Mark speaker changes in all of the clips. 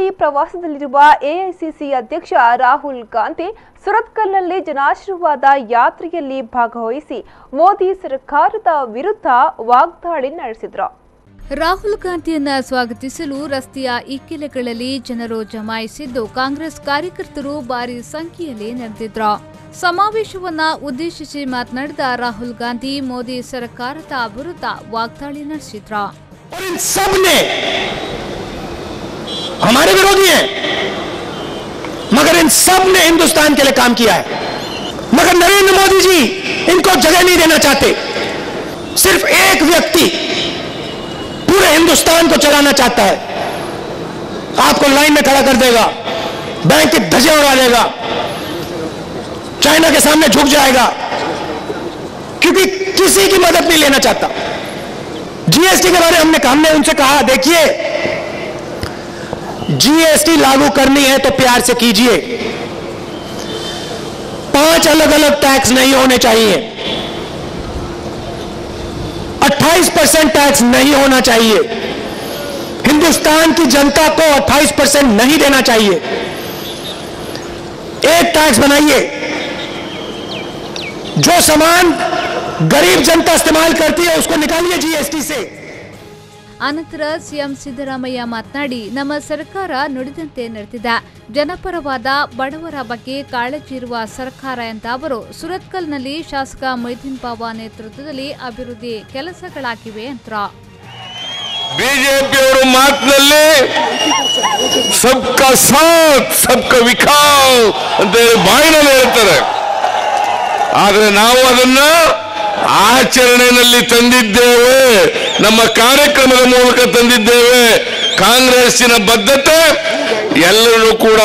Speaker 1: Dubai ಪ್ರವಾಸದಲ್ಲಿರುವ AICC ಅಧ್ಯಕ್ಷ ರಾಹುಲ್ ಗಾಂಧಿ ಸುರತ್ಕಲ್ನಲ್ಲಿ ಜನಾಶೀರ್ವಾದ ಯಾತ್ರೆಯಲ್ಲಿ ಭಾಗವಹಿಸಿ ಮೋದಿ ಸರ್ಕಾರದ ವಿರುದ್ಧ ವಾಗ್ದಾಳಿ ನಡೆಸಿದರು.
Speaker 2: ರಾಹುಲ್ ಗಾಂಧಿಯನ್ನ ಸ್ವಾಗತಿಸಲು ರಸ್ತೆಯ ಇಕ್ಕೆಲೆಗಳಲ್ಲಿ ಜನರು ಜಮಾಯಿಸಿದ್ದು ಕಾಂಗ್ರೆಸ್ ಕಾರ್ಯಕರ್ತರು ಭಾರಿ ಸಂಖ್ಯೆಯಲ್ಲಿ ನೆರೆದಿದ್ರು. ಸಮಾವೇಶವನ್ನ ಉದ್ದೇಶಿಸಿ ಮಾತನಾಡಿದ ರಾಹುಲ್ ಗಾಂಧಿ ಮೋದಿ ಸರ್ಕಾರದ ವಿರುದ್ಧ ವಾಗ್ದಾಳಿ ನಡೆಸಿದ್ರು.
Speaker 3: हमारे विरोधी हैं, मगर इन सब ने हिंदुस्तान के लिए काम किया है। मगर नरेंद्र मोदी जी इनको जगह नहीं देना चाहते। सिर्फ एक व्यक्ति पूरे हिंदुस्तान को चलाना चाहता है। आपको लाइन में खड़ा कर देगा, बैंक की धज्जियां उड़ा देगा, चाइना के सामने झुक जाएगा, क्योंकि किसी की मदद नहीं लेना चाहता। जीएसटी के बारे में हमने उनसे कहा, देखिए जीएसटी लागू करनी है तो प्यार से कीजिए, 5 अलग अलग टैक्स नहीं होने चाहिए, 28% टैक्स नहीं होना चाहिए, हिंदुस्तान की जनता को 28% नहीं देना चाहिए। एक टैक्स बनाइए, जो सामान गरीब जनता इस्तेमाल करती है उसको निकालिए जीएसटी से।
Speaker 2: ಅನಂತರ ಸಿಎಂ ಸಿದ್ದರಾಮಯ್ಯ ಮಾತನಾಡಿ, ನಮ್ಮ ಸರ್ಕಾರ ನುಡಿದಂತೆ ನಡೆದಿದೆ, ಜನಪರವಾದ ಬಡವರ ಬಗ್ಗೆ ಕಾಳಜಿ ಇರುವ ಸರ್ಕಾರ ಎಂದ ಅವರು ಸುರತ್ಕಲ್ನಲ್ಲಿ ಶಾಸಕ ಮೊಯ್ದೀನ್ ಬಾವ ನೇತೃತ್ವದಲ್ಲಿ ಅಭಿವೃದ್ಧಿ ಕೆಲಸಗಳಾಗಿವೆ ಎಂದರು.
Speaker 4: ಬಿಜೆಪಿಯವರು ಮಾತಿನಲ್ಲಿ ಸಬ್ಕಾ ಸಾಥ್ ಸಬ್ಕಾ ವಿಕಾಸ್ ಅಂತ ಹೇಳಿ ಬಾಯಿನಲ್ಲಿ ಹೇಳ್ತಾರೆ, ಆದರೆ ನಾವು ಅದನ್ನ ಆಚರಣೆಯಲ್ಲಿ ತಂದಿದ್ದೇವೆ, ನಮ್ಮ ಕಾರ್ಯಕ್ರಮದ ಮೂಲಕ ತಂದಿದ್ದೇವೆ. ಕಾಂಗ್ರೆಸ್ಸಿನ ಬದ್ಧತೆ ಎಲ್ಲರೂ ಕೂಡ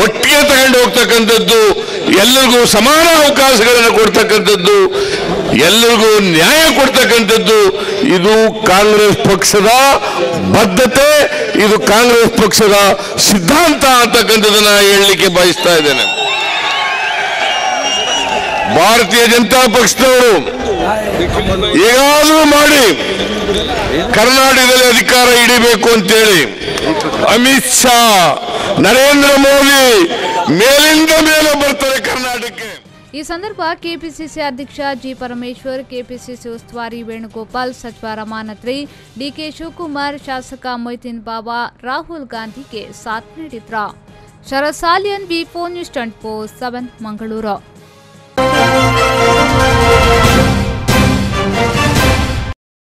Speaker 4: ಒಟ್ಟಿಗೆ ತಗೊಂಡು ಹೋಗ್ತಕ್ಕಂಥದ್ದು, ಎಲ್ಲರಿಗೂ ಸಮಾನ ಅವಕಾಶಗಳನ್ನು ಕೊಡ್ತಕ್ಕಂಥದ್ದು, ಎಲ್ಲರಿಗೂ ನ್ಯಾಯ ಕೊಡ್ತಕ್ಕಂಥದ್ದು. ಇದು ಕಾಂಗ್ರೆಸ್ ಪಕ್ಷದ ಬದ್ಧತೆ, ಇದು ಕಾಂಗ್ರೆಸ್ ಪಕ್ಷದ ಸಿದ್ಧಾಂತ ಅಂತಕ್ಕಂಥದ್ದನ್ನ ಹೇಳಲಿಕ್ಕೆ ಬಯಸ್ತಾ ಇದ್ದೇನೆ. ಭಾರತೀಯ ಜನತಾ ಪಕ್ಷದವರು ಹೇಗಾದರೂ ಮಾಡಿ ಕರ್ನಾಟಕದಲ್ಲಿ ಅಧಿಕಾರ ಹಿಡಿಬೇಕು ಅಂತೇಳಿ ಅಮಿತ್ ಶಾ, ನರೇಂದ್ರ ಮೋದಿ ಮೇಲಿಂದ ಮೇಲೆ ಬರ್ತಾರೆ ಕರ್ನಾಟಕಕ್ಕೆ.
Speaker 2: ಈ ಸಂದರ್ಭ ಕೆಪಿಸಿಸಿ ಅಧ್ಯಕ್ಷ ಜಿ ಪರಮೇಶ್ವರ್, ಕೆಪಿಸಿಸಿ ಉಸ್ತುವಾರಿ ವೇಣುಗೋಪಾಲ್, ಸಚಿವ ರಮಾನಾಥ್ ರೈ, ಡಿಕೆ ಶಿವಕುಮಾರ್, ಶಾಸಕ ಮೊಯ್ದೀನ್ ಬಾವ ರಾಹುಲ್ ಗಾಂಧಿಗೆ ಸಾಥ್ ನೀಡಿದ್ರು. ಶರತ್ ಸಾಲಿಯನ್, ಬಿ4 ನ್ಯೂಸ್ 24/7 ಮಂಗಳೂರು.